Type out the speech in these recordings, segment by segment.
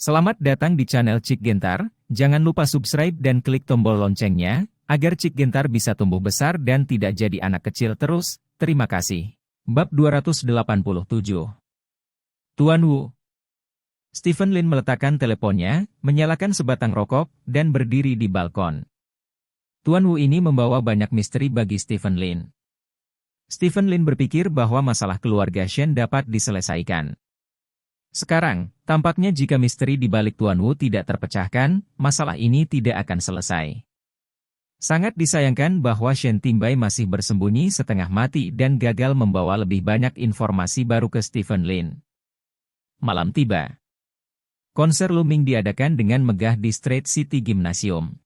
Selamat datang di channel Cik Gentar, jangan lupa subscribe dan klik tombol loncengnya, agar Cik Gentar bisa tumbuh besar dan tidak jadi anak kecil terus, terima kasih. Bab 287. Tuan Wu. Stephen Lin meletakkan teleponnya, menyalakan sebatang rokok, dan berdiri di balkon. Tuan Wu ini membawa banyak misteri bagi Stephen Lin. Stephen Lin berpikir bahwa masalah keluarga Shen dapat diselesaikan. Sekarang, tampaknya jika misteri di balik Tuan Wu tidak terpecahkan, masalah ini tidak akan selesai. Sangat disayangkan bahwa Shen Timbai masih bersembunyi setengah mati dan gagal membawa lebih banyak informasi baru ke Stephen Lin. Malam tiba. Konser Luming diadakan dengan megah di Street City Gymnasium.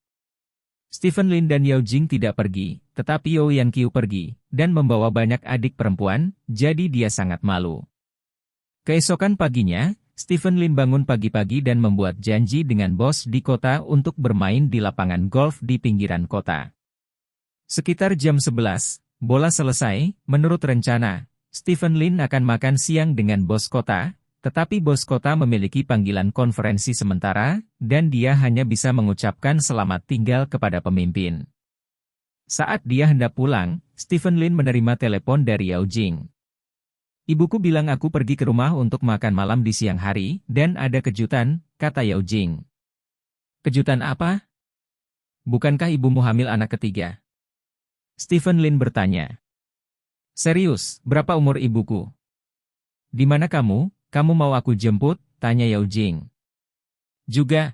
Stephen Lin dan Yao Jing tidak pergi, tetapi Yao Yanqiu pergi, dan membawa banyak adik perempuan, jadi dia sangat malu. Keesokan paginya, Stephen Lin bangun pagi-pagi dan membuat janji dengan bos di kota untuk bermain di lapangan golf di pinggiran kota. Sekitar jam 11, bola selesai, menurut rencana, Stephen Lin akan makan siang dengan bos kota, tetapi bos kota memiliki panggilan konferensi sementara, dan dia hanya bisa mengucapkan selamat tinggal kepada pemimpin. Saat dia hendak pulang, Stephen Lin menerima telepon dari Yao Jing. Ibuku bilang aku pergi ke rumah untuk makan malam di siang hari, dan ada kejutan, kata Yao Jing. Kejutan apa? Bukankah ibumu hamil anak ketiga? Stephen Lin bertanya. Serius, berapa umur ibuku? Di mana kamu? Kamu mau aku jemput? Tanya Yao Jing. Juga.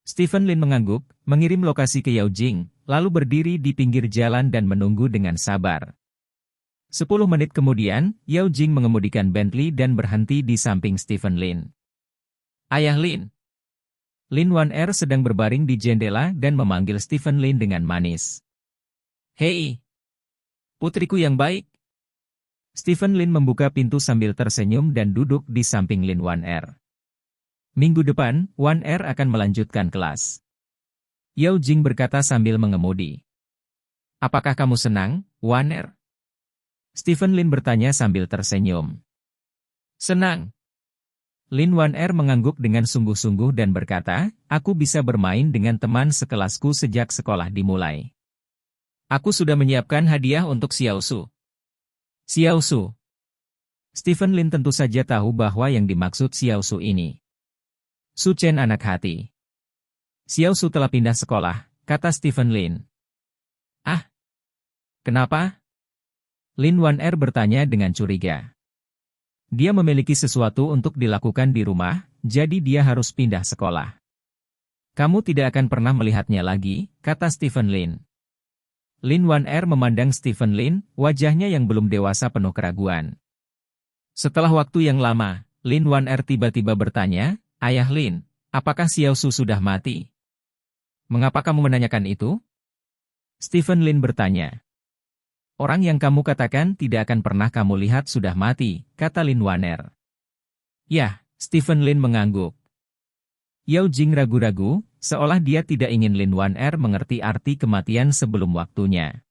Stephen Lin mengangguk, mengirim lokasi ke Yao Jing, lalu berdiri di pinggir jalan dan menunggu dengan sabar. 10 menit kemudian, Yao Jing mengemudikan Bentley dan berhenti di samping Stephen Lin. Ayah Lin. Lin Wan Er sedang berbaring di jendela dan memanggil Stephen Lin dengan manis. Hei, putriku yang baik. Stephen Lin membuka pintu sambil tersenyum dan duduk di samping Lin Wan Er. Minggu depan, Wan Er akan melanjutkan kelas. Yao Jing berkata sambil mengemudi. Apakah kamu senang, Wan Er? Stephen Lin bertanya sambil tersenyum. Senang. Lin Wan Er mengangguk dengan sungguh-sungguh dan berkata, aku bisa bermain dengan teman sekelasku sejak sekolah dimulai. Aku sudah menyiapkan hadiah untuk Xiao Su. Xiao Su. Stephen Lin tentu saja tahu bahwa yang dimaksud Xiao Su ini. Su Chen anak hati. Xiao Su telah pindah sekolah, kata Stephen Lin. Ah. Kenapa? Lin Wan Er bertanya dengan curiga. Dia memiliki sesuatu untuk dilakukan di rumah, jadi dia harus pindah sekolah. Kamu tidak akan pernah melihatnya lagi, kata Stephen Lin. Lin Wan Er memandang Stephen Lin, wajahnya yang belum dewasa penuh keraguan. Setelah waktu yang lama, Lin Wan Er tiba-tiba bertanya, Ayah Lin, apakah Xiao Su sudah mati? Mengapa kamu menanyakan itu? Stephen Lin bertanya. Orang yang kamu katakan tidak akan pernah kamu lihat sudah mati, kata Lin Wan Er. Yah, Stephen Lin mengangguk. Yao Jing ragu-ragu, seolah dia tidak ingin Lin Wan Er mengerti arti kematian sebelum waktunya.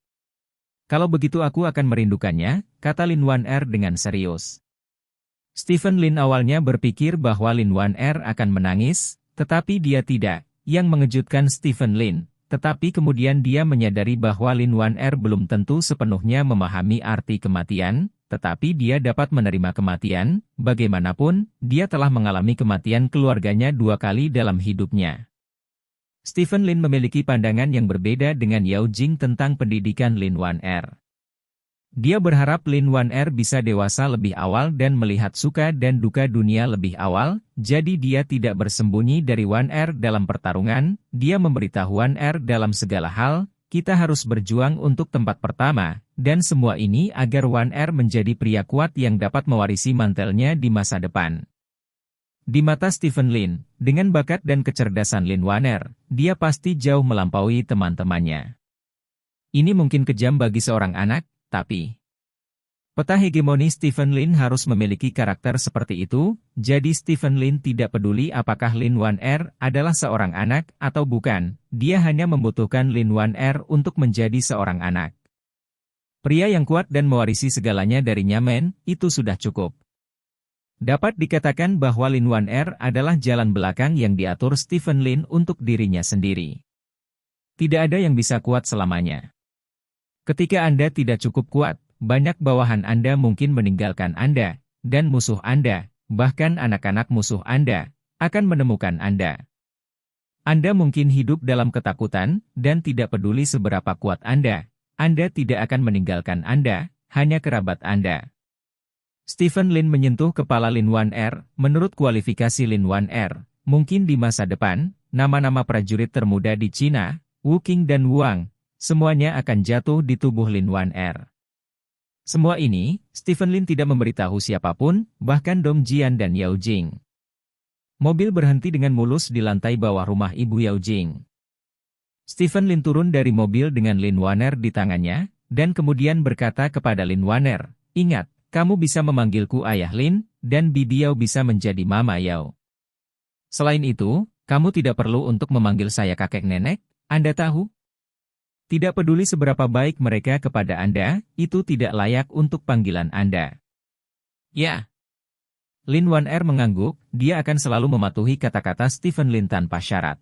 Kalau begitu aku akan merindukannya, kata Lin Wan Er dengan serius. Stephen Lin awalnya berpikir bahwa Lin Wan Er akan menangis, tetapi dia tidak, yang mengejutkan Stephen Lin. Tetapi kemudian dia menyadari bahwa Lin Wan Er belum tentu sepenuhnya memahami arti kematian, tetapi dia dapat menerima kematian, bagaimanapun, dia telah mengalami kematian keluarganya 2 kali dalam hidupnya. Stephen Lin memiliki pandangan yang berbeda dengan Yao Jing tentang pendidikan Lin Wan Er. Dia berharap Lin Wan Er bisa dewasa lebih awal dan melihat suka dan duka dunia lebih awal, jadi dia tidak bersembunyi dari Wan Er dalam pertarungan, dia memberitahu Wan Er dalam segala hal, kita harus berjuang untuk tempat pertama, dan semua ini agar Wan Er menjadi pria kuat yang dapat mewarisi mantelnya di masa depan. Di mata Stephen Lin, dengan bakat dan kecerdasan Lin Wan Er, dia pasti jauh melampaui teman-temannya. Ini mungkin kejam bagi seorang anak, tapi peta hegemoni Stephen Lin harus memiliki karakter seperti itu, jadi Stephen Lin tidak peduli apakah Lin Wan Er adalah seorang anak atau bukan, dia hanya membutuhkan Lin Wan Er untuk menjadi seorang anak. Pria yang kuat dan mewarisi segalanya darinya itu sudah cukup. Dapat dikatakan bahwa Lin Wan Er adalah jalan belakang yang diatur Stephen Lin untuk dirinya sendiri. Tidak ada yang bisa kuat selamanya. Ketika Anda tidak cukup kuat, banyak bawahan Anda mungkin meninggalkan Anda, dan musuh Anda, bahkan anak-anak musuh Anda, akan menemukan Anda. Anda mungkin hidup dalam ketakutan, dan tidak peduli seberapa kuat Anda tidak akan meninggalkan Anda, hanya kerabat Anda. Stephen Lin menyentuh kepala Lin Wan Er. Menurut kualifikasi Lin Wan Er, mungkin di masa depan, nama-nama prajurit termuda di Cina, Wu Qing dan Wang, semuanya akan jatuh di tubuh Lin Wan Er. Semua ini, Stephen Lin tidak memberitahu siapapun, bahkan Dong Jian dan Yao Jing. Mobil berhenti dengan mulus di lantai bawah rumah Ibu Yao Jing. Stephen Lin turun dari mobil dengan Lin Wan Er di tangannya, dan kemudian berkata kepada Lin Wan Er, "Ingat, kamu bisa memanggilku Ayah Lin, dan Bibi Yao bisa menjadi Mama Yao. Selain itu, kamu tidak perlu untuk memanggil saya kakek nenek, Anda tahu? Tidak peduli seberapa baik mereka kepada Anda, itu tidak layak untuk panggilan Anda." Ya. Lin Wan Er mengangguk, dia akan selalu mematuhi kata-kata Stephen Lin tanpa syarat.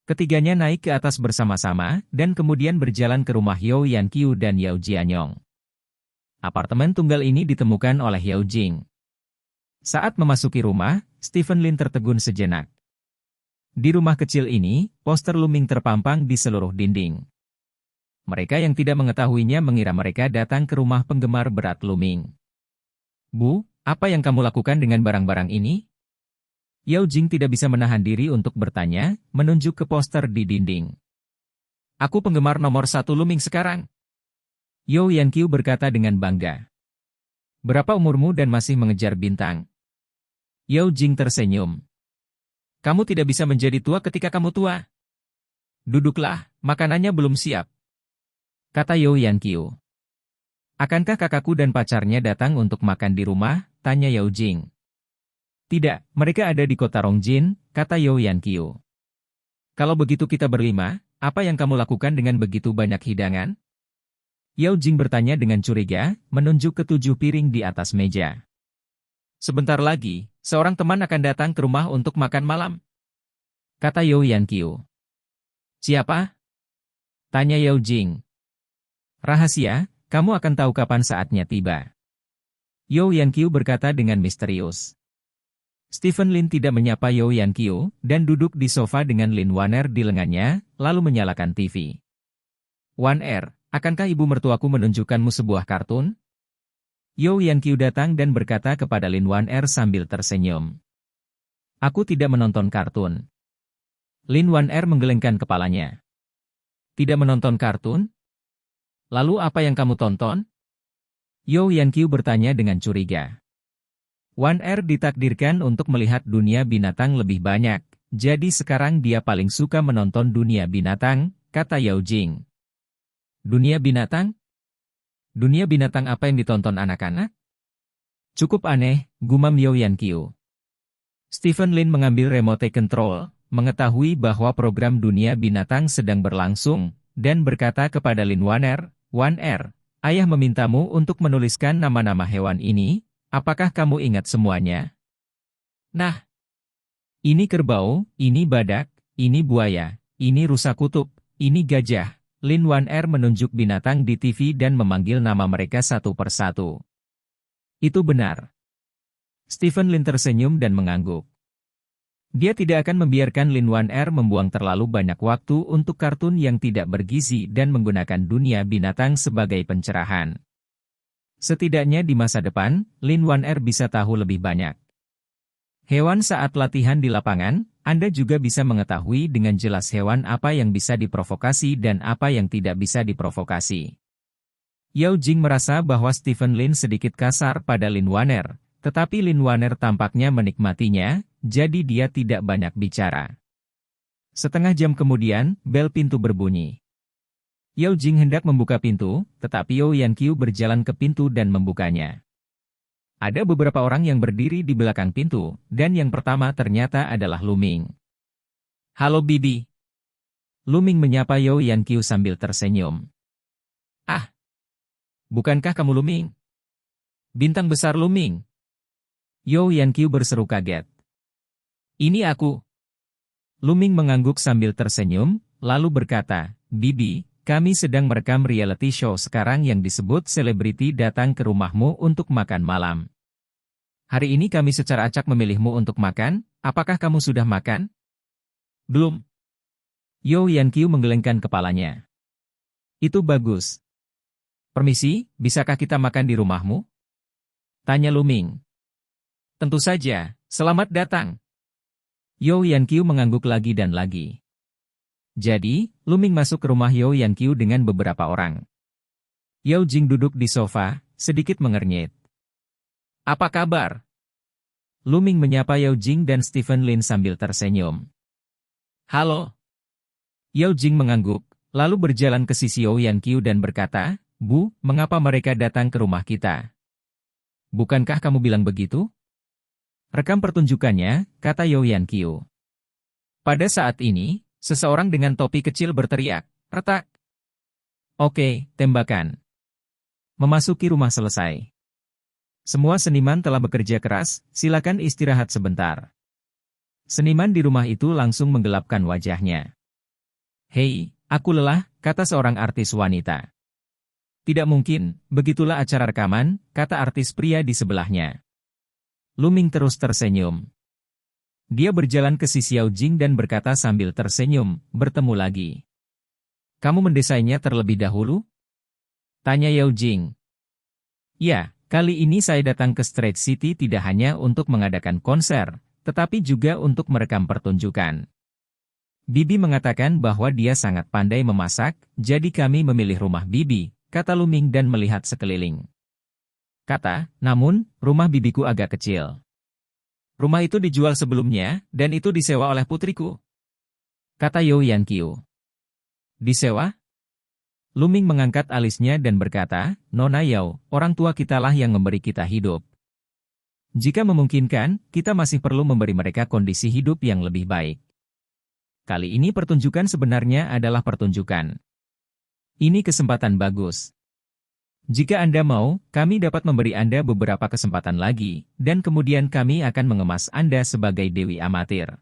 Ketiganya naik ke atas bersama-sama, dan kemudian berjalan ke rumah Yao Yanqiu dan Yao Jianyong. Apartemen tunggal ini ditemukan oleh Yao Jing. Saat memasuki rumah, Stephen Lin tertegun sejenak. Di rumah kecil ini, poster Luming terpampang di seluruh dinding. Mereka yang tidak mengetahuinya mengira mereka datang ke rumah penggemar berat Luming. "Bu, apa yang kamu lakukan dengan barang-barang ini?" Yao Jing tidak bisa menahan diri untuk bertanya, menunjuk ke poster di dinding. "Aku penggemar nomor 1 Luming sekarang." Yao Yanqiu berkata dengan bangga. "Berapa umurmu dan masih mengejar bintang?" Yao Jing tersenyum. "Kamu tidak bisa menjadi tua ketika kamu tua. Duduklah, makanannya belum siap," kata Yao Yanqiu. "Akankah kakakku dan pacarnya datang untuk makan di rumah?" tanya Yao Jing. "Tidak, mereka ada di kota Rongjin," kata Yao Yanqiu. "Kalau begitu kita berlima, apa yang kamu lakukan dengan begitu banyak hidangan?" Yao Jing bertanya dengan curiga, menunjuk ke 7 piring di atas meja. "Sebentar lagi, seorang teman akan datang ke rumah untuk makan malam," kata Yao Yanqiu. "Siapa?" tanya Yao Jing. "Rahasia, kamu akan tahu kapan saatnya tiba," Yao Yanqiu berkata dengan misterius. Stephen Lin tidak menyapa Yao Yanqiu, dan duduk di sofa dengan Lin Wan Er di lengannya, lalu menyalakan TV. "Wan Er, akankah ibu mertuaku menunjukkanmu sebuah kartun?" Yao Yanqiu datang dan berkata kepada Lin Wan Er sambil tersenyum. "Aku tidak menonton kartun." Lin Wan Er menggelengkan kepalanya. "Tidak menonton kartun? Lalu apa yang kamu tonton?" Yao Yanqiu bertanya dengan curiga. "Wan Er ditakdirkan untuk melihat dunia binatang lebih banyak, jadi sekarang dia paling suka menonton dunia binatang," kata Yao Jing. "Dunia binatang? Dunia binatang apa yang ditonton anak-anak?" "Cukup aneh," gumam Yao Yanqiu. Stephen Lin mengambil remote control, mengetahui bahwa program dunia binatang sedang berlangsung, dan berkata kepada Lin Wan Er, "Wan Er, ayah memintamu untuk menuliskan nama-nama hewan ini, apakah kamu ingat semuanya?" "Nah, ini kerbau, ini badak, ini buaya, ini rusa kutub, ini gajah." Lin Wan Er menunjuk binatang di TV dan memanggil nama mereka satu persatu. "Itu benar." Stephen Lin tersenyum dan mengangguk. Dia tidak akan membiarkan Lin Wan Er membuang terlalu banyak waktu untuk kartun yang tidak bergizi dan menggunakan dunia binatang sebagai pencerahan. Setidaknya di masa depan, Lin Wan Er bisa tahu lebih banyak. Hewan saat latihan di lapangan, Anda juga bisa mengetahui dengan jelas hewan apa yang bisa diprovokasi dan apa yang tidak bisa diprovokasi. Yao Jing merasa bahwa Stephen Lin sedikit kasar pada Lin Wan Er, tetapi Lin Wan Er tampaknya menikmatinya, jadi dia tidak banyak bicara. Setengah jam kemudian, bel pintu berbunyi. Yao Jing hendak membuka pintu, tetapi Yao Yanqiu berjalan ke pintu dan membukanya. Ada beberapa orang yang berdiri di belakang pintu, dan yang pertama ternyata adalah Luming. "Halo Bibi." Luming menyapa Yao Yanqiu sambil tersenyum. "Ah, bukankah kamu Luming? Bintang besar Luming." Yao Yanqiu berseru kaget. Ini aku. Lu Ming mengangguk sambil tersenyum, lalu berkata, Bibi, kami sedang merekam reality show sekarang yang disebut selebriti datang ke rumahmu untuk makan malam. Hari ini kami secara acak memilihmu untuk makan, apakah kamu sudah makan? Belum. Yao Yanqiu menggelengkan kepalanya. Itu bagus. Permisi, bisakah kita makan di rumahmu? Tanya Lu Ming. Tentu saja, selamat datang. Yao Yanqiu mengangguk lagi dan lagi. Jadi, Lu Ming masuk ke rumah Yao Yanqiu dengan beberapa orang. Yao Jing duduk di sofa, sedikit mengernyit. Apa kabar? Lu Ming menyapa Yao Jing dan Stephen Lin sambil tersenyum. Halo. Yao Jing mengangguk, lalu berjalan ke sisi Yao Yanqiu dan berkata, Bu, mengapa mereka datang ke rumah kita? Bukankah kamu bilang begitu? Rekam pertunjukannya, kata Yao Yanqiu. Pada saat ini, seseorang dengan topi kecil berteriak, retak. Oke, tembakan. Memasuki rumah selesai. Semua seniman telah bekerja keras, silakan istirahat sebentar. Seniman di rumah itu langsung menggelapkan wajahnya. Hei, aku lelah, kata seorang artis wanita. Tidak mungkin, begitulah acara rekaman, kata artis pria di sebelahnya. Lu Ming terus tersenyum. Dia berjalan ke sisi Yao Jing dan berkata sambil tersenyum, bertemu lagi. Kamu mendesainnya terlebih dahulu? Tanya Yao Jing. Ya, kali ini saya datang ke Straight City tidak hanya untuk mengadakan konser, tetapi juga untuk merekam pertunjukan. Bibi mengatakan bahwa dia sangat pandai memasak, jadi kami memilih rumah Bibi, kata Lu Ming dan melihat sekeliling. Kata, namun, rumah bibiku agak kecil. Rumah itu dijual sebelumnya, dan itu disewa oleh putriku. Kata Yao Yanqiu. Disewa? Lu Ming mengangkat alisnya dan berkata, Nona Yao, orang tua kitalah yang memberi kita hidup. Jika memungkinkan, kita masih perlu memberi mereka kondisi hidup yang lebih baik. Kali ini pertunjukan sebenarnya adalah pertunjukan. Ini kesempatan bagus. Jika Anda mau, kami dapat memberi Anda beberapa kesempatan lagi, dan kemudian kami akan mengemas Anda sebagai dewi amatir.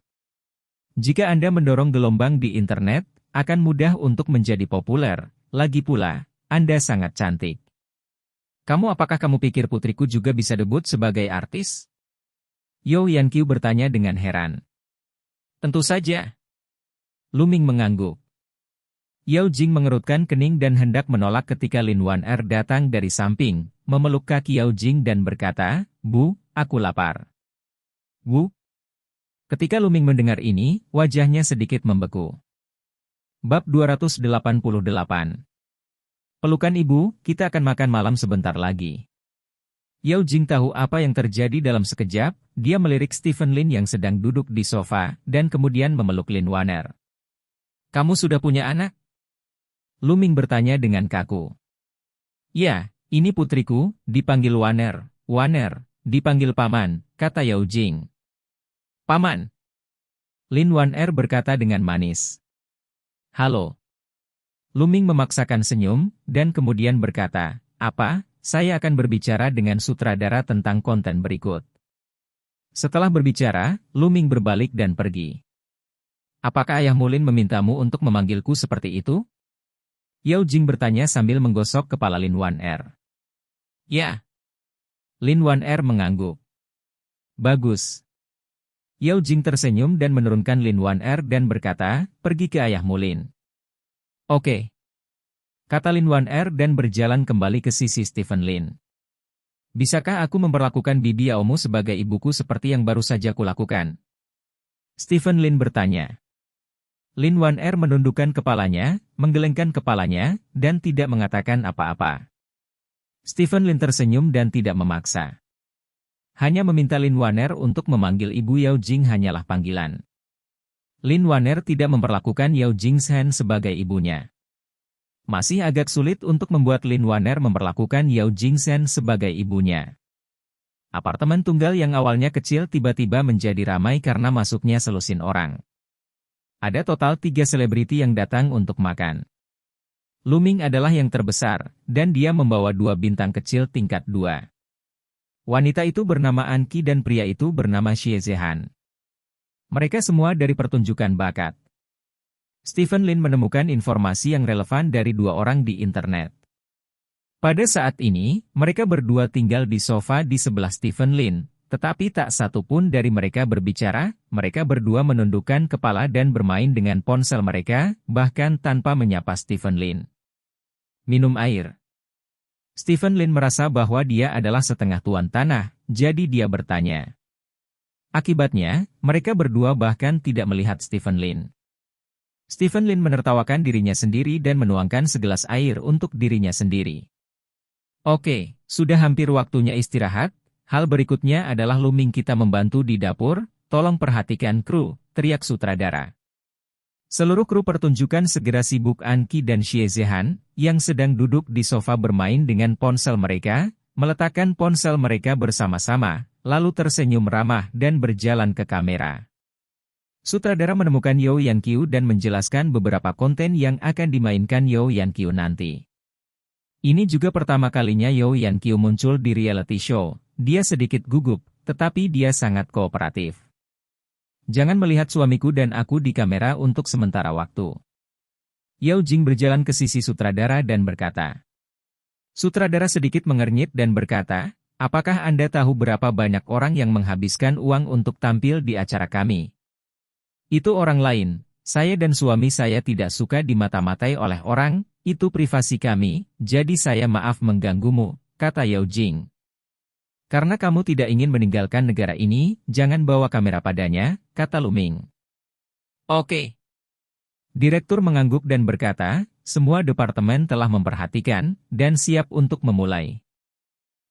Jika Anda mendorong gelombang di internet, akan mudah untuk menjadi populer, lagi pula, Anda sangat cantik. Apakah kamu pikir putriku juga bisa debut sebagai artis? Yao Yanqiu bertanya dengan heran. Tentu saja. Lu Ming mengangguk. Yao Jing mengerutkan kening dan hendak menolak ketika Lin Wan'er datang dari samping, memeluk kaki Yao Jing dan berkata, Bu, aku lapar. Bu? Ketika Lu Ming mendengar ini, wajahnya sedikit membeku. Bab 288. Pelukan ibu, kita akan makan malam sebentar lagi. Yao Jing tahu apa yang terjadi dalam sekejap, dia melirik Stephen Lin yang sedang duduk di sofa, dan kemudian memeluk Lin Wan'er. Kamu sudah punya anak? Lu Ming bertanya dengan kaku. Ya, ini putriku, dipanggil Wan'er. Wan'er, dipanggil Paman, kata Yao Jing. Paman. Lin Wan'er berkata dengan manis. Halo. Lu Ming memaksakan senyum, dan kemudian berkata, apa, saya akan berbicara dengan sutradara tentang konten berikut. Setelah berbicara, Lu Ming berbalik dan pergi. Apakah ayahmu Lin memintamu untuk memanggilku seperti itu? Yao Jing bertanya sambil menggosok kepala Lin Wan'er. Ya. Lin Wan'er mengangguk. Bagus. Yao Jing tersenyum dan menurunkan Lin Wan'er dan berkata, pergi ke ayahmu Lin. Oke. Kata Lin Wan'er dan berjalan kembali ke sisi Stephen Lin. Bisakah aku memperlakukan bibi Yaomu sebagai ibuku seperti yang baru saja kulakukan? Stephen Lin bertanya. Lin Wan'er menundukkan kepalanya, menggelengkan kepalanya, dan tidak mengatakan apa-apa. Stephen Lin tersenyum dan tidak memaksa. Hanya meminta Lin Wan'er untuk memanggil Ibu Yao Jing hanyalah panggilan. Lin Wan'er tidak memperlakukan Yao Jingsen sebagai ibunya. Masih agak sulit untuk membuat Lin Wan'er memperlakukan Yao Jingsen sebagai ibunya. Apartemen tunggal yang awalnya kecil tiba-tiba menjadi ramai karena masuknya selusin orang. Ada total 3 selebriti yang datang untuk makan. Lu Ming adalah yang terbesar, dan dia membawa 2 bintang kecil tingkat 2. Wanita itu bernama Anki dan pria itu bernama Xie Zhehan. Mereka semua dari pertunjukan bakat. Stephen Lin menemukan informasi yang relevan dari dua orang di internet. Pada saat ini, mereka berdua tinggal di sofa di sebelah Stephen Lin, tetapi tak satu pun dari mereka berbicara. Mereka berdua menundukkan kepala dan bermain dengan ponsel mereka, bahkan tanpa menyapa Stephen Lin. Minum air. Stephen Lin merasa bahwa dia adalah setengah tuan tanah, jadi dia bertanya. Akibatnya, mereka berdua bahkan tidak melihat Stephen Lin. Stephen Lin menertawakan dirinya sendiri dan menuangkan segelas air untuk dirinya sendiri. Oke, sudah hampir waktunya istirahat. Hal berikutnya adalah Luming kita membantu di dapur, tolong perhatikan kru, teriak sutradara. Seluruh kru pertunjukan segera sibuk. Anki dan Xie Zhehan, yang sedang duduk di sofa bermain dengan ponsel mereka, meletakkan ponsel mereka bersama-sama, lalu tersenyum ramah dan berjalan ke kamera. Sutradara menemukan Yeo Yanqiu dan menjelaskan beberapa konten yang akan dimainkan Yeo Yanqiu nanti. Ini juga pertama kalinya Yeo Yanqiu muncul di reality show. Dia sedikit gugup, tetapi dia sangat kooperatif. Jangan melihat suamiku dan aku di kamera untuk sementara waktu. Yao Jing berjalan ke sisi sutradara dan berkata. Sutradara sedikit mengernyit dan berkata, apakah Anda tahu berapa banyak orang yang menghabiskan uang untuk tampil di acara kami? Itu orang lain. Saya dan suami saya tidak suka dimata-matai oleh orang, itu privasi kami, jadi saya maaf mengganggumu, kata Yao Jing. Karena kamu tidak ingin meninggalkan negara ini, jangan bawa kamera padanya, kata Luming. Oke. Direktur mengangguk dan berkata, semua departemen telah memperhatikan, dan siap untuk memulai.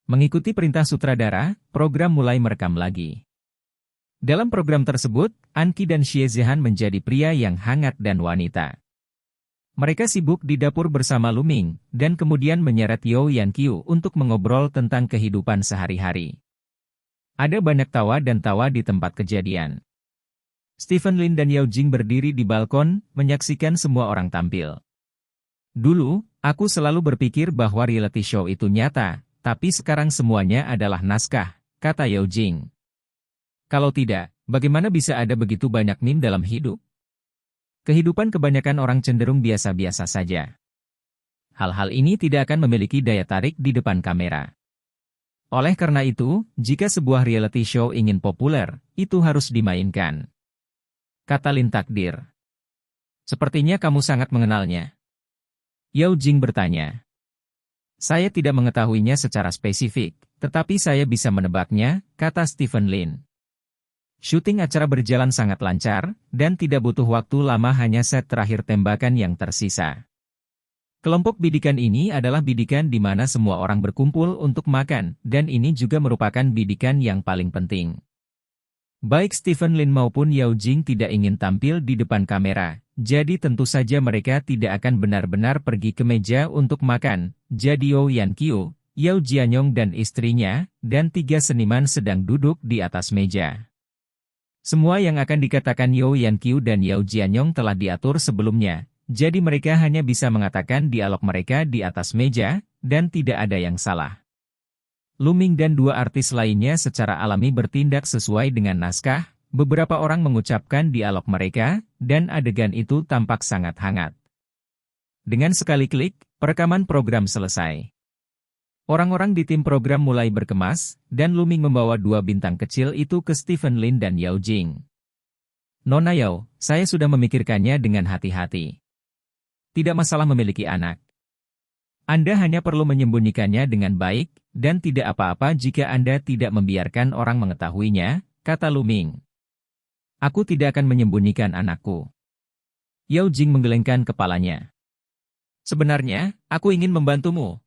Mengikuti perintah sutradara, program mulai merekam lagi. Dalam program tersebut, Anki dan Xie Zhehan menjadi pria yang hangat dan wanita. Mereka sibuk di dapur bersama Luming, dan kemudian menyeret Yeo Yanqiu untuk mengobrol tentang kehidupan sehari-hari. Ada banyak tawa dan tawa di tempat kejadian. Stephen Lin dan Yao Jing berdiri di balkon, menyaksikan semua orang tampil. Dulu, aku selalu berpikir bahwa reality show itu nyata, tapi sekarang semuanya adalah naskah, kata Yao Jing. Kalau tidak, bagaimana bisa ada begitu banyak meme dalam hidup? Kehidupan kebanyakan orang cenderung biasa-biasa saja. Hal-hal ini tidak akan memiliki daya tarik di depan kamera. Oleh karena itu, jika sebuah reality show ingin populer, itu harus dimainkan. Kata Lin Takdir. Sepertinya kamu sangat mengenalnya. Yao Jing bertanya. Saya tidak mengetahuinya secara spesifik, tetapi saya bisa menebaknya, kata Stephen Lin. Syuting acara berjalan sangat lancar, dan tidak butuh waktu lama hanya set terakhir tembakan yang tersisa. Kelompok bidikan ini adalah bidikan di mana semua orang berkumpul untuk makan, dan ini juga merupakan bidikan yang paling penting. Baik Stephen Lin maupun Yao Jing tidak ingin tampil di depan kamera, jadi tentu saja mereka tidak akan benar-benar pergi ke meja untuk makan. Jadi Yeo Yanqiu, Yao Jianyong dan istrinya, dan 3 seniman sedang duduk di atas meja. Semua yang akan dikatakan Yeo Yanqiu dan Yao Jianyong telah diatur sebelumnya, jadi mereka hanya bisa mengatakan dialog mereka di atas meja, dan tidak ada yang salah. Luming dan 2 artis lainnya secara alami bertindak sesuai dengan naskah, beberapa orang mengucapkan dialog mereka, dan adegan itu tampak sangat hangat. Dengan sekali klik, perekaman program selesai. Orang-orang di tim program mulai berkemas, dan Luming membawa 2 bintang kecil itu ke Stephen Lin dan Yao Jing. Nona Yao, saya sudah memikirkannya dengan hati-hati. Tidak masalah memiliki anak. Anda hanya perlu menyembunyikannya dengan baik, dan tidak apa-apa jika Anda tidak membiarkan orang mengetahuinya, kata Luming. Aku tidak akan menyembunyikan anakku. Yao Jing menggelengkan kepalanya. Sebenarnya, aku ingin membantumu.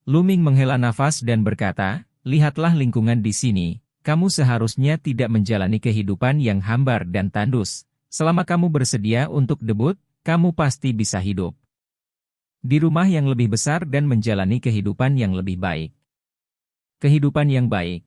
Luming menghela nafas dan berkata, lihatlah lingkungan di sini, kamu seharusnya tidak menjalani kehidupan yang hambar dan tandus. Selama kamu bersedia untuk debut, kamu pasti bisa hidup di rumah yang lebih besar dan menjalani kehidupan yang lebih baik. Kehidupan yang baik.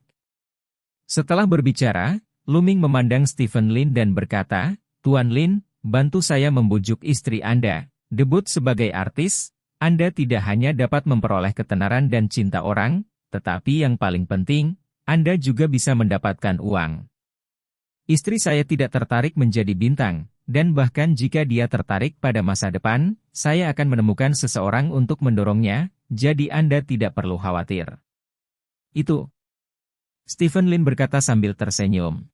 Setelah berbicara, Luming memandang Stephen Lin dan berkata, Tuan Lin, bantu saya membujuk istri Anda, debut sebagai artis. Anda tidak hanya dapat memperoleh ketenaran dan cinta orang, tetapi yang paling penting, Anda juga bisa mendapatkan uang. Istri saya tidak tertarik menjadi bintang, dan bahkan jika dia tertarik pada masa depan, saya akan menemukan seseorang untuk mendorongnya, jadi Anda tidak perlu khawatir. Itu. Stephen Lin berkata sambil tersenyum.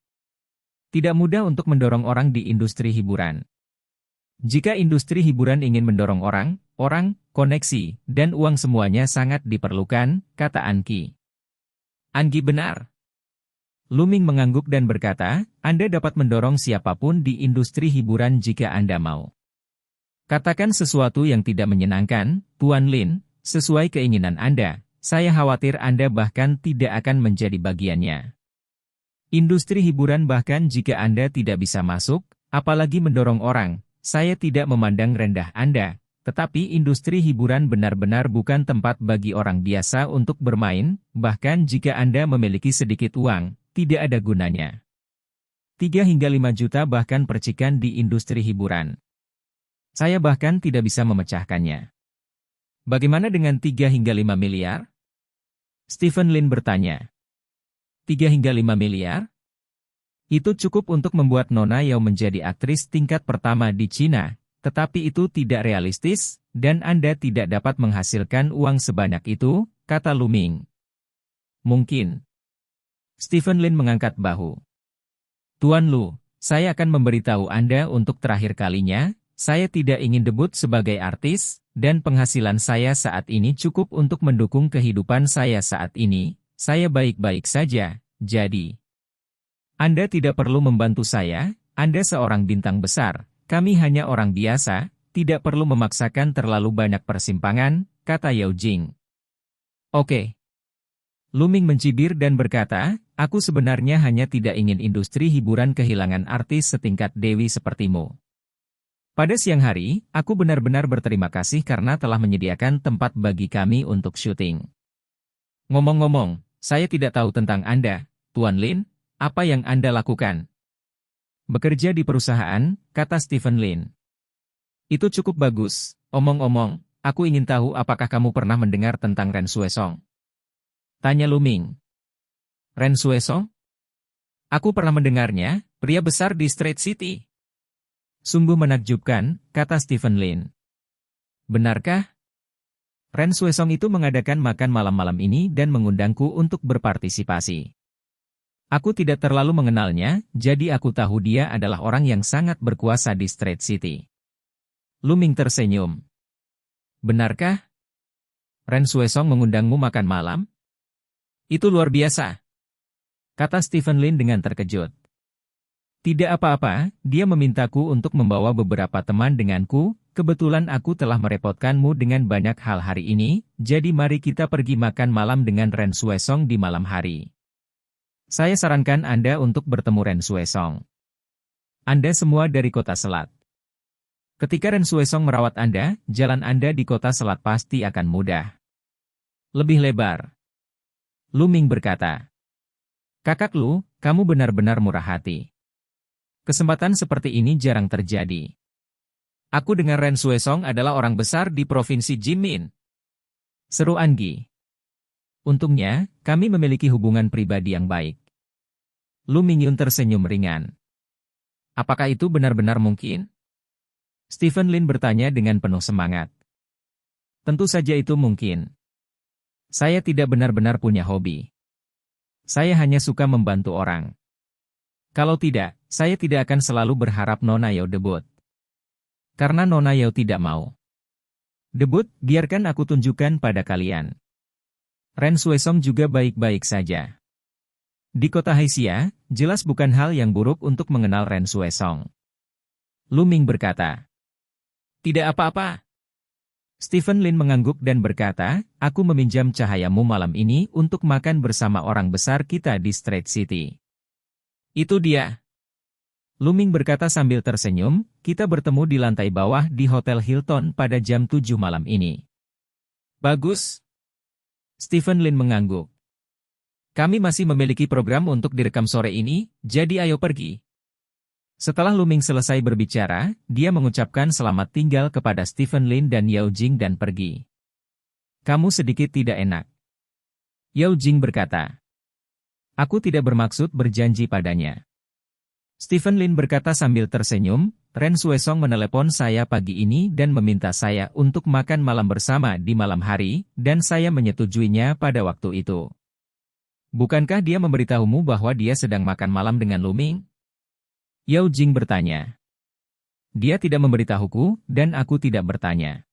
Tidak mudah untuk mendorong orang di industri hiburan. Jika industri hiburan ingin mendorong orang, koneksi, dan uang semuanya sangat diperlukan, kata Anki. Anggi benar. Luming mengangguk dan berkata, Anda dapat mendorong siapapun di industri hiburan jika Anda mau. Katakan sesuatu yang tidak menyenangkan, Tuan Lin, sesuai keinginan Anda. Saya khawatir Anda bahkan tidak akan menjadi bagiannya. Industri hiburan bahkan jika Anda tidak bisa masuk, apalagi mendorong orang, saya tidak memandang rendah Anda, tetapi industri hiburan benar-benar bukan tempat bagi orang biasa untuk bermain, bahkan jika Anda memiliki sedikit uang, tidak ada gunanya. 3 hingga 5 juta bahkan percikan di industri hiburan. Saya bahkan tidak bisa memecahkannya. Bagaimana dengan 3 hingga 5 miliar? Stephen Lin bertanya. 3 hingga 5 miliar? Itu cukup untuk membuat Nona Yao menjadi aktris tingkat pertama di Cina, tetapi itu tidak realistis, dan Anda tidak dapat menghasilkan uang sebanyak itu, kata Luming. Mungkin. Stephen Lin mengangkat bahu. Tuan Lu, saya akan memberitahu Anda untuk terakhir kalinya, saya tidak ingin debut sebagai artis, dan penghasilan saya saat ini cukup untuk mendukung kehidupan saya saat ini, saya baik-baik saja, jadi. Anda tidak perlu membantu saya, Anda seorang bintang besar, kami hanya orang biasa, tidak perlu memaksakan terlalu banyak persimpangan, kata Yao Jing. Oke. Luming mencibir dan berkata, aku sebenarnya hanya tidak ingin industri hiburan kehilangan artis setingkat Dewi sepertimu. Pada siang hari, aku benar-benar berterima kasih karena telah menyediakan tempat bagi kami untuk syuting. Ngomong-ngomong, saya tidak tahu tentang Anda, Tuan Lin, apa yang Anda lakukan? Bekerja di perusahaan, kata Stephen Lin. Itu cukup bagus, omong-omong, aku ingin tahu apakah kamu pernah mendengar tentang Ren Xuesong? Tanya Luming. Ren Xuesong? Aku pernah mendengarnya, pria besar di Straight City. Sungguh menakjubkan, kata Stephen Lin. Benarkah? Ren Xuesong itu mengadakan makan malam-malam ini dan mengundangku untuk berpartisipasi. Aku tidak terlalu mengenalnya, jadi aku tahu dia adalah orang yang sangat berkuasa di Straight City. Luming tersenyum. Benarkah? Ren Xuesong mengundangmu makan malam? Itu luar biasa, kata Stephen Lin dengan terkejut. Tidak apa-apa, dia memintaku untuk membawa beberapa teman denganku, kebetulan aku telah merepotkanmu dengan banyak hal hari ini, jadi mari kita pergi makan malam dengan Ren Xuesong di malam hari. Saya sarankan Anda untuk bertemu Ren Xuesong. Anda semua dari kota Selat. Ketika Ren Xuesong merawat Anda, jalan Anda di kota Selat pasti akan mudah. Lebih lebar. Luming berkata. Kakak Lu, kamu benar-benar murah hati. Kesempatan seperti ini jarang terjadi. Aku dengar Ren Xuesong adalah orang besar di Provinsi Jimin. Seru Anggi. Untungnya, kami memiliki hubungan pribadi yang baik. Lu Mingyun tersenyum ringan. Apakah itu benar-benar mungkin? Stephen Lin bertanya dengan penuh semangat. Tentu saja itu mungkin. Saya tidak benar-benar punya hobi. Saya hanya suka membantu orang. Kalau tidak, saya tidak akan selalu berharap Nona Yao debut. Karena Nona Yao tidak mau debut, biarkan aku tunjukkan pada kalian. Ren Xuesong juga baik-baik saja. Di kota Haixia, jelas bukan hal yang buruk untuk mengenal Ren Xuesong. Luming berkata. Tidak apa-apa. Stephen Lin mengangguk dan berkata, aku meminjam cahayamu malam ini untuk makan bersama orang besar kita di Straight City. Itu dia. Luming berkata sambil tersenyum, kita bertemu di lantai bawah di Hotel Hilton pada jam 7 malam ini. Bagus. Stephen Lin mengangguk. Kami masih memiliki program untuk direkam sore ini, jadi ayo pergi. Setelah Luming selesai berbicara, dia mengucapkan selamat tinggal kepada Stephen Lin dan Yao Jing dan pergi. Kamu sedikit tidak enak. Yao Jing berkata, "Aku tidak bermaksud berjanji padanya." Stephen Lin berkata sambil tersenyum, "Ren Xuesong menelepon saya pagi ini dan meminta saya untuk makan malam bersama di malam hari, dan saya menyetujuinya pada waktu itu. Bukankah dia memberitahumu bahwa dia sedang makan malam dengan Lu Ming?" Yao Jing bertanya. "Dia tidak memberitahuku, dan aku tidak bertanya.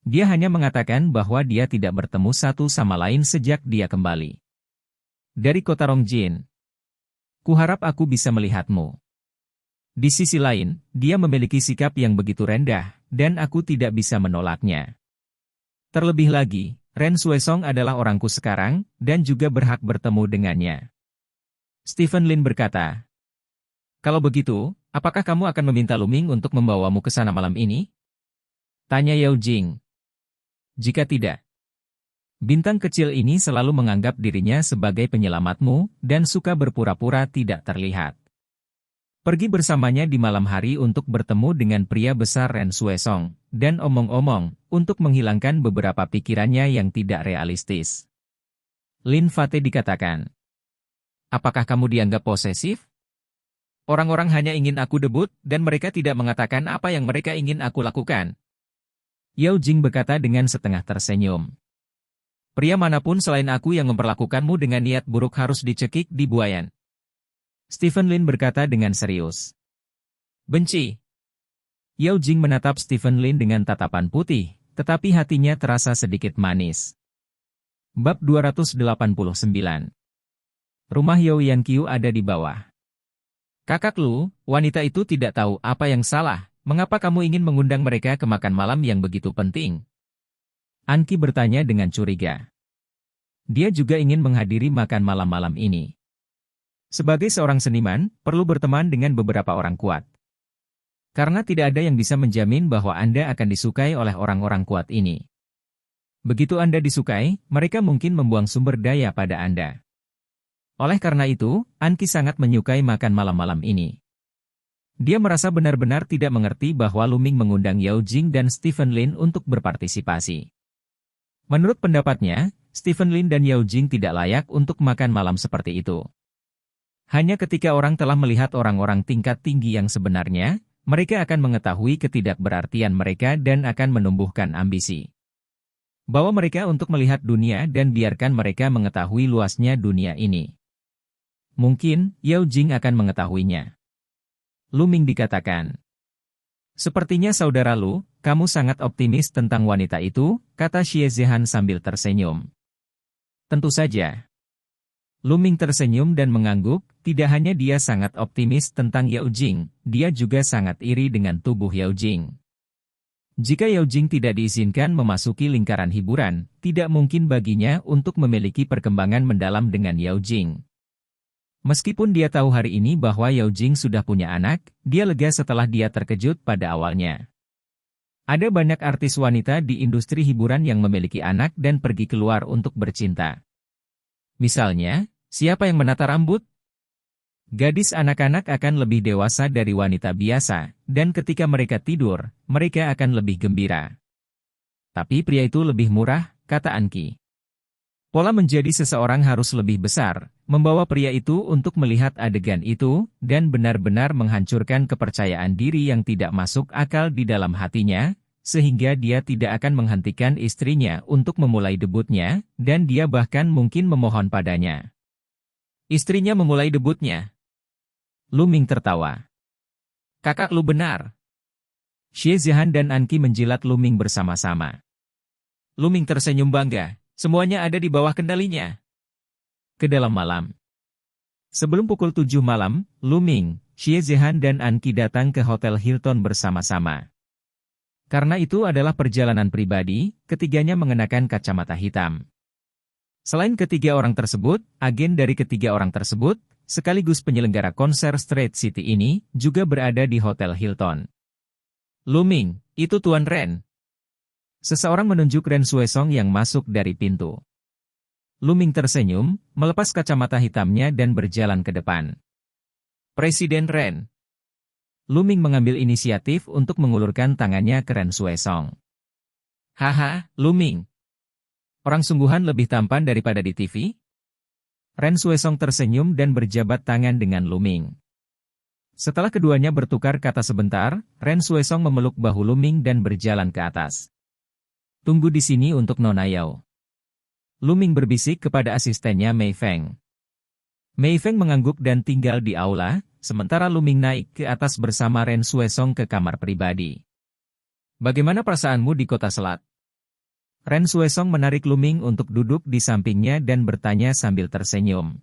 Dia hanya mengatakan bahwa dia tidak bertemu satu sama lain sejak dia kembali dari kota Rongjin. Kuharap aku bisa melihatmu." Di sisi lain, dia memiliki sikap yang begitu rendah, dan aku tidak bisa menolaknya. Terlebih lagi, Ren Xuesong adalah orangku sekarang, dan juga berhak bertemu dengannya. Stephen Lin berkata, "Kalau begitu, apakah kamu akan meminta Lu Ming untuk membawamu ke sana malam ini?" Tanya Yao Jing. "Jika tidak, bintang kecil ini selalu menganggap dirinya sebagai penyelamatmu, dan suka berpura-pura tidak terlihat. Pergi bersamanya di malam hari untuk bertemu dengan pria besar Ren Xuesong, dan omong-omong, untuk menghilangkan beberapa pikirannya yang tidak realistis." Lin Fate dikatakan, "Apakah kamu dianggap posesif? Orang-orang hanya ingin aku debut, dan mereka tidak mengatakan apa yang mereka ingin aku lakukan." Yao Jing berkata dengan setengah tersenyum. "Pria manapun selain aku yang memperlakukanmu dengan niat buruk harus dicekik di buayan." Stephen Lin berkata dengan serius. "Benci." Yao Jing menatap Stephen Lin dengan tatapan putih, tetapi hatinya terasa sedikit manis. Bab 289. Rumah Yao Yanqiu ada di bawah. "Kakak Lu, wanita itu tidak tahu apa yang salah. Mengapa kamu ingin mengundang mereka ke makan malam yang begitu penting?" Anki bertanya dengan curiga. Dia juga ingin menghadiri makan malam-malam ini. Sebagai seorang seniman, perlu berteman dengan beberapa orang kuat. Karena tidak ada yang bisa menjamin bahwa Anda akan disukai oleh orang-orang kuat ini. Begitu Anda disukai, mereka mungkin membuang sumber daya pada Anda. Oleh karena itu, Anki sangat menyukai makan malam-malam ini. Dia merasa benar-benar tidak mengerti bahwa Lu Ming mengundang Yao Jing dan Stephen Lin untuk berpartisipasi. Menurut pendapatnya, Stephen Lin dan Yao Jing tidak layak untuk makan malam seperti itu. Hanya ketika orang telah melihat orang-orang tingkat tinggi yang sebenarnya, mereka akan mengetahui ketidakberartian mereka dan akan menumbuhkan ambisi. Bawa mereka untuk melihat dunia dan biarkan mereka mengetahui luasnya dunia ini. Mungkin, Yao Jing akan mengetahuinya. Lu Ming dikatakan. "Sepertinya saudara Lu, kamu sangat optimis tentang wanita itu," kata Xie Zhihan sambil tersenyum. "Tentu saja." Lu Ming tersenyum dan mengangguk, tidak hanya dia sangat optimis tentang Yao Jing, dia juga sangat iri dengan tubuh Yao Jing. Jika Yao Jing tidak diizinkan memasuki lingkaran hiburan, tidak mungkin baginya untuk memiliki perkembangan mendalam dengan Yao Jing. Meskipun dia tahu hari ini bahwa Yao Jing sudah punya anak, dia lega setelah dia terkejut pada awalnya. Ada banyak artis wanita di industri hiburan yang memiliki anak dan pergi keluar untuk bercinta. Misalnya, siapa yang menata rambut? Gadis anak-anak akan lebih dewasa dari wanita biasa, dan ketika mereka tidur, mereka akan lebih gembira. Tapi pria itu lebih murah, kata Anki. Pola menjadi seseorang harus lebih besar, membawa pria itu untuk melihat adegan itu, dan benar-benar menghancurkan kepercayaan diri yang tidak masuk akal di dalam hatinya, sehingga dia tidak akan menghentikan istrinya untuk memulai debutnya, dan dia bahkan mungkin memohon padanya. Istrinya memulai debutnya. Lu Ming tertawa. "Kakak Lu benar." Xie Zhihan dan Anki menjilat Lu Ming bersama-sama. Lu Ming tersenyum bangga, semuanya ada di bawah kendalinya. Ke dalam malam. Sebelum pukul 7 malam, Lu Ming, Xie Zhihan dan Anki datang ke Hotel Hilton bersama-sama. Karena itu adalah perjalanan pribadi, ketiganya mengenakan kacamata hitam. Selain ketiga orang tersebut, agen dari ketiga orang tersebut, sekaligus penyelenggara konser Street City ini, juga berada di Hotel Hilton. "Lu Ming, itu Tuan Ren." Seseorang menunjuk Ren Xuesong yang masuk dari pintu. Lu Ming tersenyum, melepas kacamata hitamnya dan berjalan ke depan. "Presiden Ren." Lu Ming mengambil inisiatif untuk mengulurkan tangannya ke Ren Xuesong. "Haha, Lu Ming. Orang sungguhan lebih tampan daripada di TV? Ren Xuesong tersenyum dan berjabat tangan dengan Lu Ming. Setelah keduanya bertukar kata sebentar, Ren Xuesong memeluk bahu Lu Ming dan berjalan ke atas. Tunggu di sini untuk Nona Yao. Lu Ming berbisik kepada asistennya Mei Feng. Mei Feng mengangguk dan tinggal di aula, sementara Lu Ming naik ke atas bersama Ren Xuesong ke kamar pribadi. Bagaimana perasaanmu di kota Selat? Ren Xuesong menarik Lu Ming untuk duduk di sampingnya dan bertanya sambil tersenyum.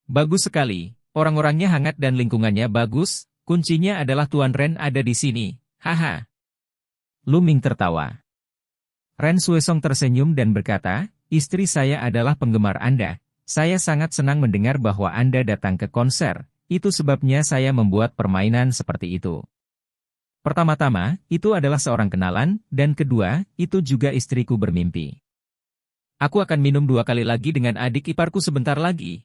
Bagus sekali, orang-orangnya hangat dan lingkungannya bagus, kuncinya adalah Tuan Ren ada di sini, haha. Lu Ming tertawa. Ren Xuesong tersenyum dan berkata, istri saya adalah penggemar Anda. Saya sangat senang mendengar bahwa Anda datang ke konser, itu sebabnya saya membuat permainan seperti itu. Pertama-tama, itu adalah seorang kenalan, dan kedua, itu juga istriku bermimpi. Aku akan minum 2 kali lagi dengan adik iparku sebentar lagi.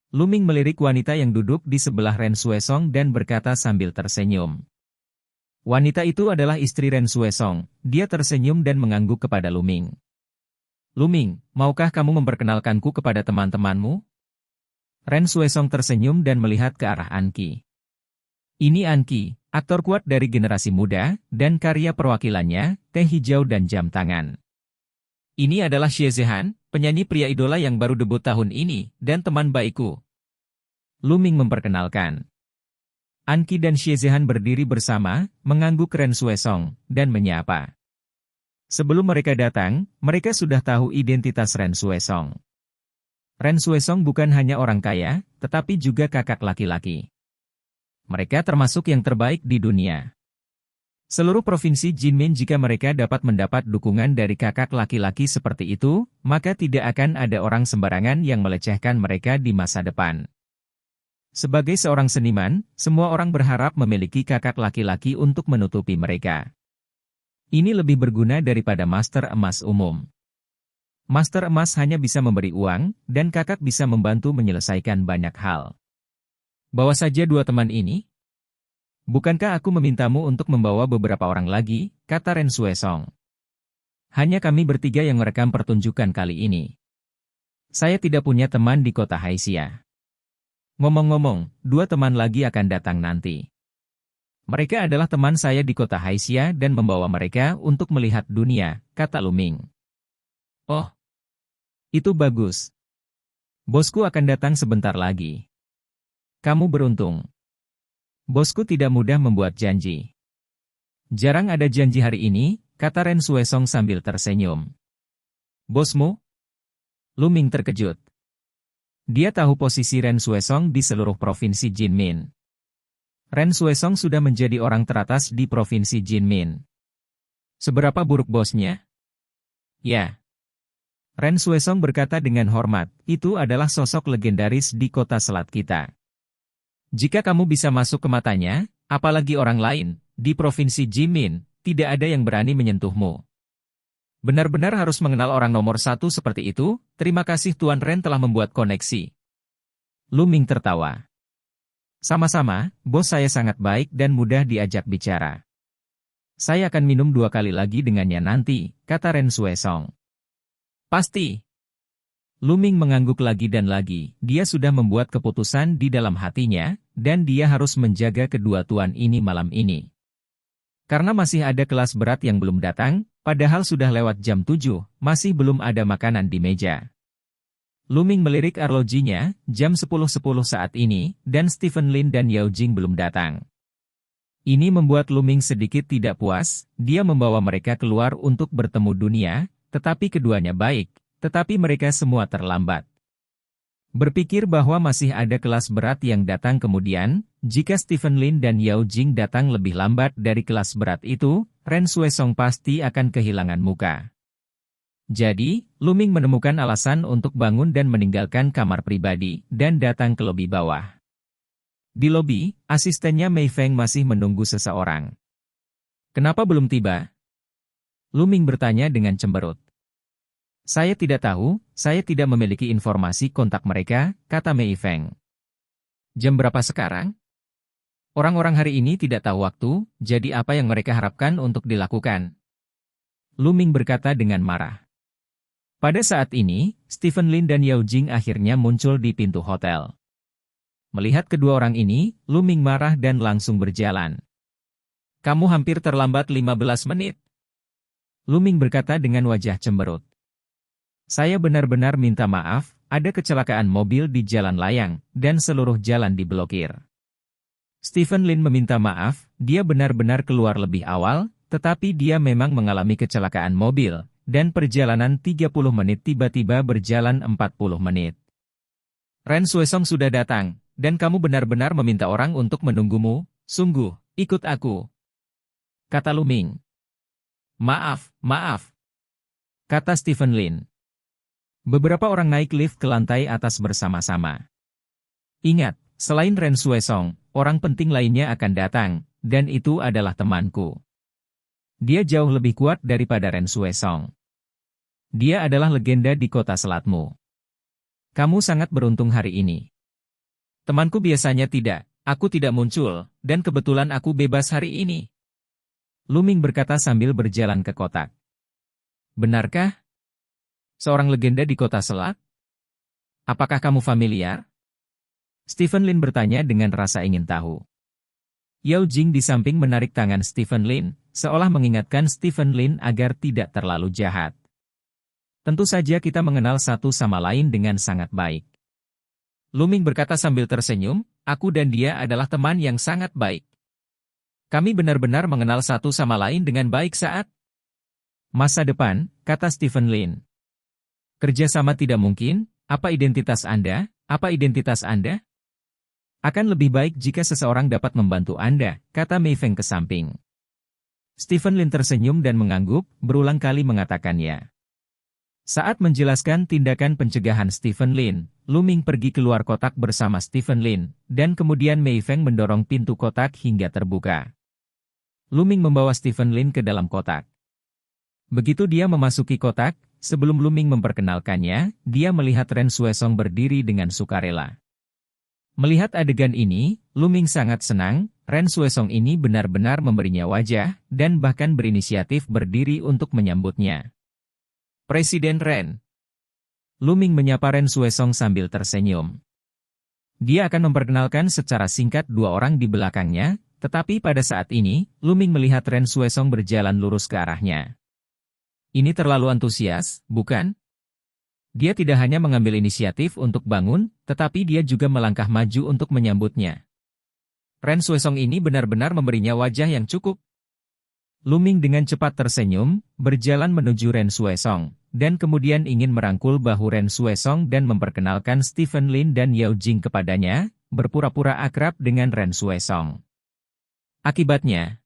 Lu Ming melirik wanita yang duduk di sebelah Ren Xuesong dan berkata sambil tersenyum. Wanita itu adalah istri Ren Xuesong, dia tersenyum dan mengangguk kepada Lu Ming. Lu Ming, maukah kamu memperkenalkanku kepada teman-temanmu? Ren Xuesong tersenyum dan melihat ke arah Anqi. Ini Anqi, aktor kuat dari generasi muda, dan karya perwakilannya, teh hijau dan jam tangan. Ini adalah Xie Zhehan, penyanyi pria idola yang baru debut tahun ini, dan teman baikku. Lu Ming memperkenalkan. Anqi dan Xie Zhehan berdiri bersama, mengangguk Ren Xuesong, dan menyapa. Sebelum mereka datang, mereka sudah tahu identitas Ren Xuesong. Ren Xuesong bukan hanya orang kaya, tetapi juga kakak laki-laki. Mereka termasuk yang terbaik di dunia. Seluruh provinsi Jinmin jika mereka dapat mendapat dukungan dari kakak laki-laki seperti itu, maka tidak akan ada orang sembarangan yang melecehkan mereka di masa depan. Sebagai seorang seniman, semua orang berharap memiliki kakak laki-laki untuk menutupi mereka. Ini lebih berguna daripada master emas umum. Master emas hanya bisa memberi uang, dan kakak bisa membantu menyelesaikan banyak hal. Bawa saja 2 teman ini. Bukankah aku memintamu untuk membawa beberapa orang lagi, kata Ren Xuesong. Hanya kami bertiga yang merekam pertunjukan kali ini. Saya tidak punya teman di kota Haixia. Ngomong-ngomong, 2 teman lagi akan datang nanti. Mereka adalah teman saya di kota Haixia dan membawa mereka untuk melihat dunia, kata Lu Ming. Oh, itu bagus. Bosku akan datang sebentar lagi. Kamu beruntung. Bosku tidak mudah membuat janji. Jarang ada janji hari ini, kata Ren Xuesong sambil tersenyum. Bosmu? Lu Ming terkejut. Dia tahu posisi Ren Xuesong di seluruh provinsi Jinmin. Ren Xuesong sudah menjadi orang teratas di provinsi Jinmin. Seberapa buruk bosnya? Ya. Ren Xuesong berkata dengan hormat, itu adalah sosok legendaris di kota Selat kita. Jika kamu bisa masuk ke matanya, apalagi orang lain, di provinsi Jinmin, tidak ada yang berani menyentuhmu. Benar-benar harus mengenal orang nomor 1 seperti itu, terima kasih Tuan Ren telah membuat koneksi. Lu Ming tertawa. Sama-sama, bos saya sangat baik dan mudah diajak bicara. Saya akan minum 2 kali lagi dengannya nanti, kata Ren Xuesong. Pasti. Lu Ming mengangguk lagi dan lagi, dia sudah membuat keputusan di dalam hatinya, dan dia harus menjaga kedua tuan ini malam ini. Karena masih ada kelas berat yang belum datang, padahal sudah lewat jam 7, masih belum ada makanan di meja. Lu Ming melirik arlojinya, jam 10.10 saat ini, dan Stephen Lin dan Yao Jing belum datang. Ini membuat Lu Ming sedikit tidak puas, dia membawa mereka keluar untuk bertemu dunia, tetapi keduanya baik. Tetapi mereka semua terlambat. Berpikir bahwa masih ada kelas berat yang datang kemudian, jika Stephen Lin dan Yao Jing datang lebih lambat dari kelas berat itu, Ren Xuesong pasti akan kehilangan muka. Jadi, Lu Ming menemukan alasan untuk bangun dan meninggalkan kamar pribadi, dan datang ke lobi bawah. Di lobi, asistennya Mei Feng masih menunggu seseorang. Kenapa belum tiba? Lu Ming bertanya dengan cemberut. Saya tidak tahu, saya tidak memiliki informasi kontak mereka, kata Mei Feng. Jam berapa sekarang? Orang-orang hari ini tidak tahu waktu, jadi apa yang mereka harapkan untuk dilakukan? Lu Ming berkata dengan marah. Pada saat ini, Stephen Lin dan Yao Jing akhirnya muncul di pintu hotel. Melihat kedua orang ini, Lu Ming marah dan langsung berjalan. "Kamu hampir terlambat 15 menit." Lu Ming berkata dengan wajah cemberut. "Saya benar-benar minta maaf, ada kecelakaan mobil di jalan layang, dan seluruh jalan diblokir." Stephen Lin meminta maaf, dia benar-benar keluar lebih awal, tetapi dia memang mengalami kecelakaan mobil, dan perjalanan 30 menit tiba-tiba berjalan 40 menit. "Ren Xuesong sudah datang, dan kamu benar-benar meminta orang untuk menunggumu, sungguh, ikut aku," kata Lu Ming. Maaf," kata Stephen Lin. Beberapa orang naik lift ke lantai atas bersama-sama. "Ingat, selain Ren Xuesong, orang penting lainnya akan datang, dan itu adalah temanku. Dia jauh lebih kuat daripada Ren Xuesong. Dia adalah legenda di kota selatmu. Kamu sangat beruntung hari ini. Temanku biasanya tidak, aku tidak muncul, dan kebetulan aku bebas hari ini." Lu Ming berkata sambil berjalan ke kotak. "Benarkah? Seorang legenda di kota selat? Apakah kamu familiar?" Stephen Lin bertanya dengan rasa ingin tahu. Yao Jing di samping menarik tangan Stephen Lin, seolah mengingatkan Stephen Lin agar tidak terlalu jahat. "Tentu saja kita mengenal satu sama lain dengan sangat baik." Lu Ming berkata sambil tersenyum, "Aku dan dia adalah teman yang sangat baik. Kami benar-benar mengenal satu sama lain dengan baik saat masa depan," kata Stephen Lin. "Kerjasama tidak mungkin, apa identitas Anda? Akan lebih baik jika seseorang dapat membantu Anda," kata Mei Feng ke samping. Stephen Lin tersenyum dan mengangguk, berulang kali mengatakannya. Saat menjelaskan tindakan pencegahan Stephen Lin, Lu Ming pergi keluar kotak bersama Stephen Lin, dan kemudian Mei Feng mendorong pintu kotak hingga terbuka. Lu Ming membawa Stephen Lin ke dalam kotak. Begitu dia memasuki kotak, sebelum Lu Ming memperkenalkannya, dia melihat Ren Xuesong berdiri dengan sukarela. Melihat adegan ini, Lu Ming sangat senang, Ren Xuesong ini benar-benar memberinya wajah, dan bahkan berinisiatif berdiri untuk menyambutnya. "Presiden Ren." Lu Ming menyapa Ren Xuesong sambil tersenyum. Dia akan memperkenalkan secara singkat dua orang di belakangnya, tetapi pada saat ini, Lu Ming melihat Ren Xuesong berjalan lurus ke arahnya. Ini terlalu antusias, bukan? Dia tidak hanya mengambil inisiatif untuk bangun, tetapi dia juga melangkah maju untuk menyambutnya. Ren Xuesong ini benar-benar memberinya wajah yang cukup. Lu Ming dengan cepat tersenyum, berjalan menuju Ren Xuesong, dan kemudian ingin merangkul bahu Ren Xuesong dan memperkenalkan Stephen Lin dan Yao Jing kepadanya, berpura-pura akrab dengan Ren Xuesong. Akibatnya,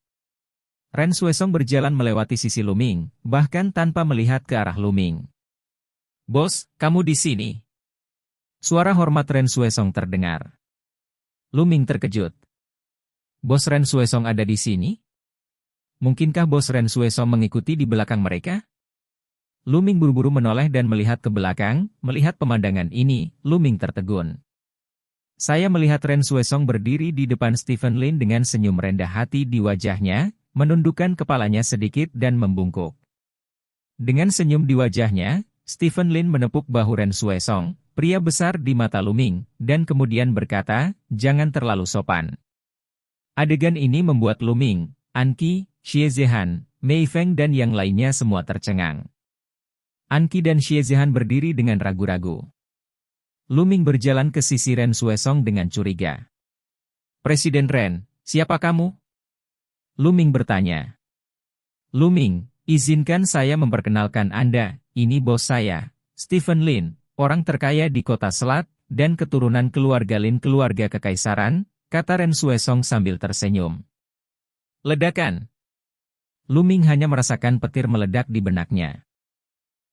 Ren Xuesong berjalan melewati sisi Lu Ming, bahkan tanpa melihat ke arah Lu Ming. "Bos, kamu di sini." Suara hormat Ren Xuesong terdengar. Lu Ming terkejut. Bos Ren Xuesong ada di sini? Mungkinkah Bos Ren Xuesong mengikuti di belakang mereka? Lu Ming buru-buru menoleh dan melihat ke belakang, melihat pemandangan ini, Lu Ming tertegun. Saya melihat Ren Xuesong berdiri di depan Stephen Lin dengan senyum rendah hati di wajahnya, menundukkan kepalanya sedikit dan membungkuk. Dengan senyum di wajahnya, Stephen Lin menepuk bahu Ren Xuesong, pria besar di mata Lu Ming, dan kemudian berkata, "Jangan terlalu sopan." Adegan ini membuat Lu Ming, Anqi, Xie Zhehan, Mei Feng dan yang lainnya semua tercengang. Anqi dan Xie Zhehan berdiri dengan ragu-ragu. Lu Ming berjalan ke sisi Ren Xuesong dengan curiga. "Presiden Ren, siapa kamu?" Lu Ming bertanya. "Lu Ming, izinkan saya memperkenalkan Anda, ini bos saya, Stephen Lin, orang terkaya di kota selat, dan keturunan keluarga Lin keluarga kekaisaran," kata Ren Xuesong sambil tersenyum. Ledakan. Lu Ming hanya merasakan petir meledak di benaknya.